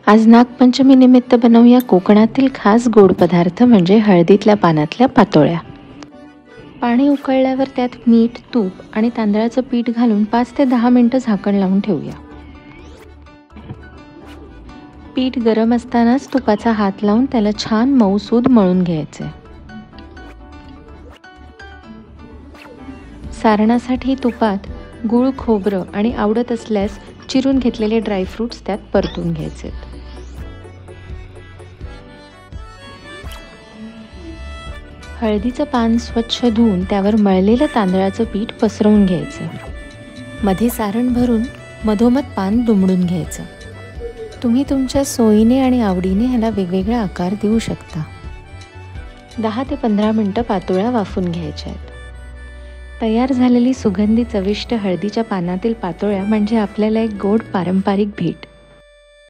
आज नागपंचमी निमित्त बनवूया कोकणातील खास गोड पदार्थ म्हणजे हळदीतल्या पानातल्या पातोळ्या। पाणी उकळल्यावर त्यात मीठ, तूप आणि तांदळाचं पीठ घालून 5 ते 10 मिनिटं झाकण लावून ठेवूया। पीठ गरम असतानाच तुपाचा हात लावून त्याला छान मऊसूद मळून घ्यायचे। सारणासाठी तुपात गूळ, खोबरं आणि आवडत असल्यास चिरून घेतलेले ड्रायफ्रुट्स त्यात परतून घ्यायचे। हळदीचं पान स्वच्छ धुवून त्यावर मळलेलं तांदळाचं पीठ पसरवून घ्यायचं। मध्ये सारण भरून मधोमध पान दुमडून घ्यायचं। तुम्ही तुमच्या सोयीने आणि आवडीने ह्याला वेगवेगळा आकार देऊ शकता। 10 ते 15 मिनिटं पातोळ्या वाफून घ्यायच्या आहेत। तयार झालेली सुगंधी चविष्ट हळदीच्या पानातील पातोळ्या म्हणजे आपल्याला एक गोड पारंपरिक भेट।